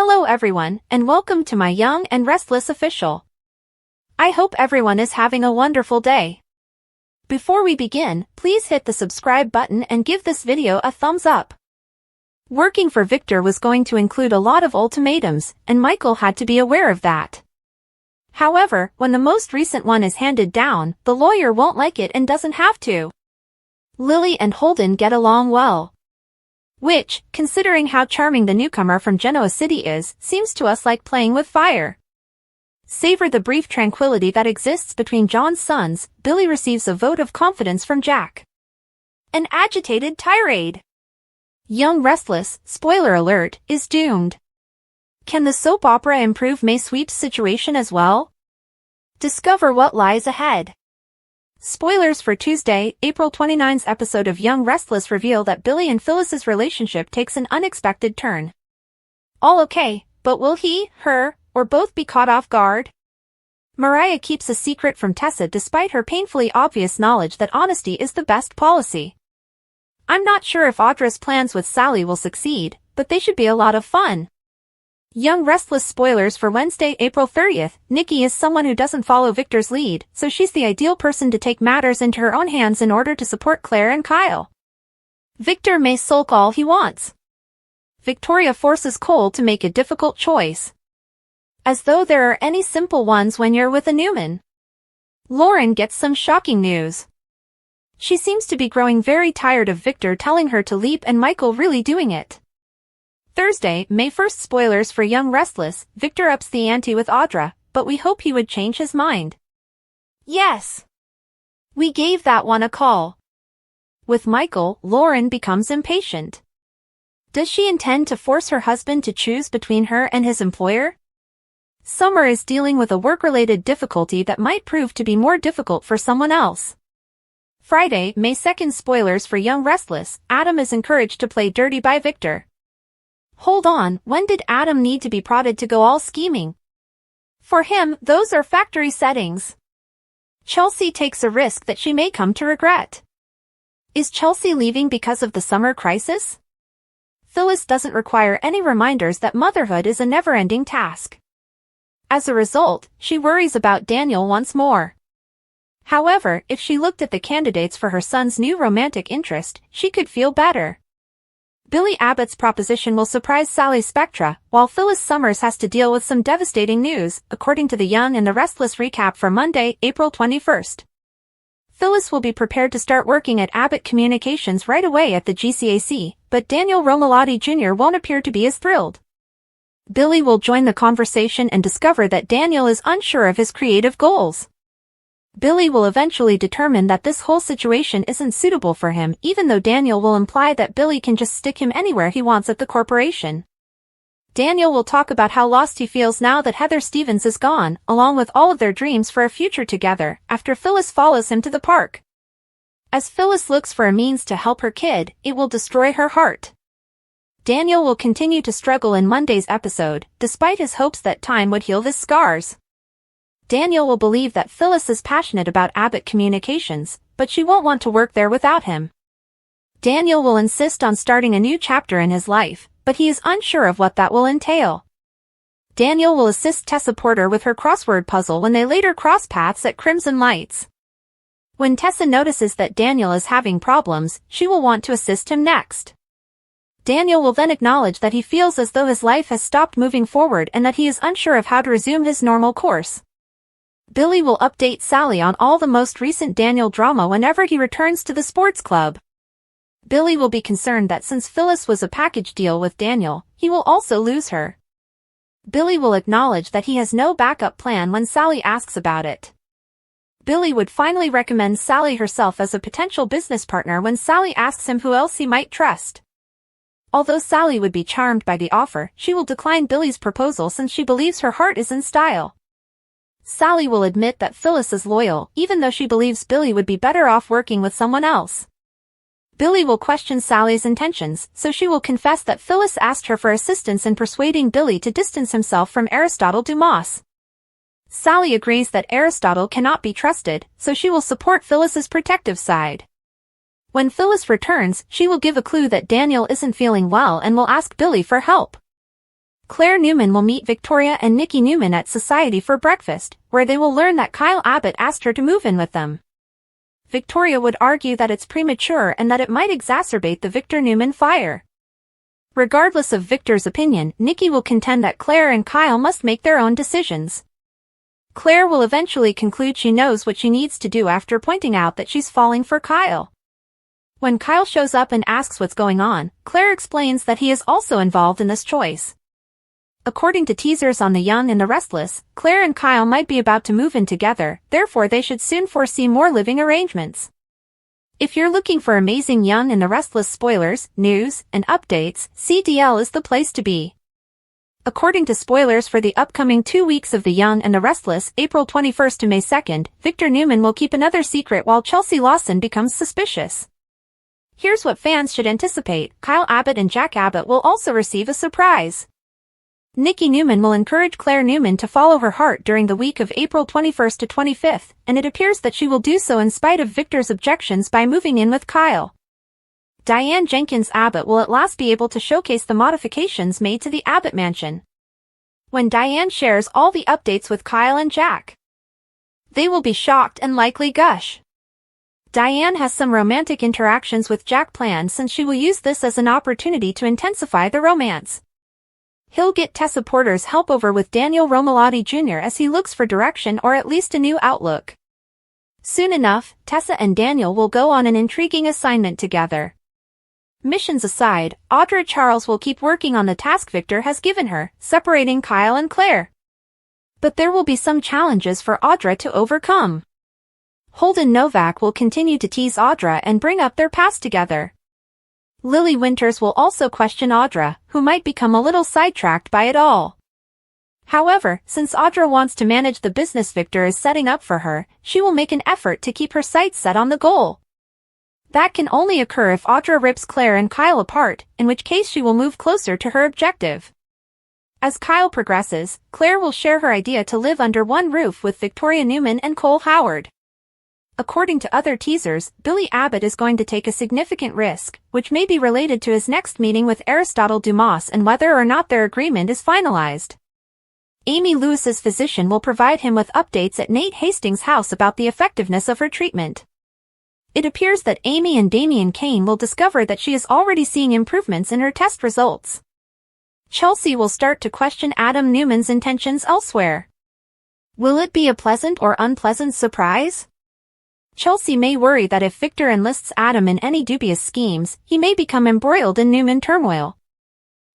Hello everyone, and welcome to my Young and Restless official. I hope everyone is having a wonderful day. Before we begin, please hit the subscribe button and give this video a thumbs up. Working for Victor was going to include a lot of ultimatums, and Michael had to be aware of that. However, when the most recent one is handed down, the lawyer won't like it and doesn't have to. Lily and Holden get along well. Which, considering how charming the newcomer from Genoa City is, seems to us like playing with fire. Savor the brief tranquility that exists between John's sons. Billy receives a vote of confidence from Jack. An agitated tirade. Young Restless, spoiler alert, is doomed. Can the soap opera improve May Sweep's situation as well? Discover what lies ahead. Spoilers for Tuesday, April 29's episode of Young Restless reveal that Billy and Phyllis's relationship takes an unexpected turn. All okay, but will he, her, or both be caught off guard? Mariah keeps a secret from Tessa despite her painfully obvious knowledge that honesty is the best policy. I'm not sure if Audra's plans with Sally will succeed, but they should be a lot of fun. Young Restless spoilers for Wednesday, April 30th, Nikki is someone who doesn't follow Victor's lead, so she's the ideal person to take matters into her own hands in order to support Claire and Kyle. Victor may sulk all he wants. Victoria forces Cole to make a difficult choice. As though there are any simple ones when you're with a Newman. Lauren gets some shocking news. She seems to be growing very tired of Victor telling her to leap and Michael really doing it. Thursday, May 1st spoilers for Young Restless, Victor ups the ante with Audra, but we hope he would change his mind. Yes. We gave that one a call. With Michael, Lauren becomes impatient. Does she intend to force her husband to choose between her and his employer? Summer is dealing with a work-related difficulty that might prove to be more difficult for someone else. Friday, May 2nd spoilers for Young Restless, Adam is encouraged to play dirty by Victor. Hold on, when did Adam need to be prodded to go all scheming? For him, those are factory settings. Chelsea takes a risk that she may come to regret. Is Chelsea leaving because of the summer crisis? Phyllis doesn't require any reminders that motherhood is a never-ending task. As a result, she worries about Daniel once more. However, if she looked at the candidates for her son's new romantic interest, she could feel better. Billy Abbott's proposition will surprise Sally's Spectra, while Phyllis Summers has to deal with some devastating news, according to the Young and the Restless recap for Monday, April 21st. Phyllis will be prepared to start working at Abbott Communications right away at the GCAC, but Daniel Romalotti Jr. won't appear to be as thrilled. Billy will join the conversation and discover that Daniel is unsure of his creative goals. Billy will eventually determine that this whole situation isn't suitable for him, even though Daniel will imply that Billy can just stick him anywhere he wants at the corporation. Daniel will talk about how lost he feels now that Heather Stevens is gone, along with all of their dreams for a future together, after Phyllis follows him to the park. As Phyllis looks for a means to help her kid, it will destroy her heart. Daniel will continue to struggle in Monday's episode, despite his hopes that time would heal his scars. Daniel will believe that Phyllis is passionate about Abbott Communications, but she won't want to work there without him. Daniel will insist on starting a new chapter in his life, but he is unsure of what that will entail. Daniel will assist Tessa Porter with her crossword puzzle when they later cross paths at Crimson Lights. When Tessa notices that Daniel is having problems, she will want to assist him next. Daniel will then acknowledge that he feels as though his life has stopped moving forward and that he is unsure of how to resume his normal course. Billy will update Sally on all the most recent Daniel drama whenever he returns to the sports club. Billy will be concerned that since Phyllis was a package deal with Daniel, he will also lose her. Billy will acknowledge that he has no backup plan when Sally asks about it. Billy would finally recommend Sally herself as a potential business partner when Sally asks him who else he might trust. Although Sally would be charmed by the offer, she will decline Billy's proposal since she believes her heart is in style. Sally will admit that Phyllis is loyal, even though she believes Billy would be better off working with someone else. Billy will question Sally's intentions, so she will confess that Phyllis asked her for assistance in persuading Billy to distance himself from Aristotle Dumas. Sally agrees that Aristotle cannot be trusted, so she will support Phyllis's protective side. When Phyllis returns, she will give a clue that Daniel isn't feeling well and will ask Billy for help. Claire Newman will meet Victoria and Nikki Newman at Society for breakfast, where they will learn that Kyle Abbott asked her to move in with them. Victoria would argue that it's premature and that it might exacerbate the Victor Newman fire. Regardless of Victor's opinion, Nikki will contend that Claire and Kyle must make their own decisions. Claire will eventually conclude she knows what she needs to do after pointing out that she's falling for Kyle. When Kyle shows up and asks what's going on, Claire explains that he is also involved in this choice. According to teasers on The Young and the Restless, Claire and Kyle might be about to move in together, therefore they should soon foresee more living arrangements. If you're looking for amazing Young and the Restless spoilers, news, and updates, CDL is the place to be. According to spoilers for the upcoming 2 weeks of The Young and the Restless, April 21st to May 2nd, Victor Newman will keep another secret while Chelsea Lawson becomes suspicious. Here's what fans should anticipate: Kyle Abbott and Jack Abbott will also receive a surprise. Nikki Newman will encourage Claire Newman to follow her heart during the week of April 21st to 25th, and it appears that she will do so in spite of Victor's objections by moving in with Kyle. Diane Jenkins Abbott will at last be able to showcase the modifications made to the Abbott mansion. When Diane shares all the updates with Kyle and Jack, they will be shocked and likely gush. Diane has some romantic interactions with Jack planned, since she will use this as an opportunity to intensify the romance. He'll get Tessa Porter's help over with Daniel Romalotti Jr. as he looks for direction or at least a new outlook. Soon enough, Tessa and Daniel will go on an intriguing assignment together. Missions aside, Audra Charles will keep working on the task Victor has given her, separating Kyle and Claire. But there will be some challenges for Audra to overcome. Holden Novak will continue to tease Audra and bring up their past together. Lily Winters will also question Audra, who might become a little sidetracked by it all. However, since Audra wants to manage the business Victor is setting up for her, she will make an effort to keep her sights set on the goal. That can only occur if Audra rips Claire and Kyle apart, in which case she will move closer to her objective. As Kyle progresses, Claire will share her idea to live under one roof with Victoria Newman and Cole Howard. According to other teasers, Billy Abbott is going to take a significant risk, which may be related to his next meeting with Aristotle Dumas and whether or not their agreement is finalized. Amy Lewis's physician will provide him with updates at Nate Hastings' house about the effectiveness of her treatment. It appears that Amy and Damian Kane will discover that she is already seeing improvements in her test results. Chelsea will start to question Adam Newman's intentions elsewhere. Will it be a pleasant or unpleasant surprise? Chelsea may worry that if Victor enlists Adam in any dubious schemes, he may become embroiled in Newman turmoil.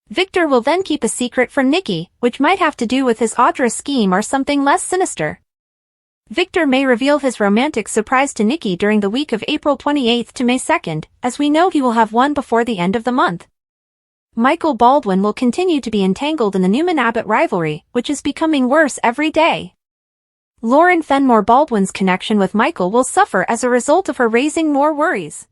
Victor will then keep a secret from Nikki, which might have to do with his Audra scheme or something less sinister. Victor may reveal his romantic surprise to Nikki during the week of April 28th to May 2nd, as we know he will have one before the end of the month. Michael Baldwin will continue to be entangled in the Newman-Abbott rivalry, which is becoming worse every day. Lauren Fenmore Baldwin's connection with Michael will suffer as a result of her raising more worries.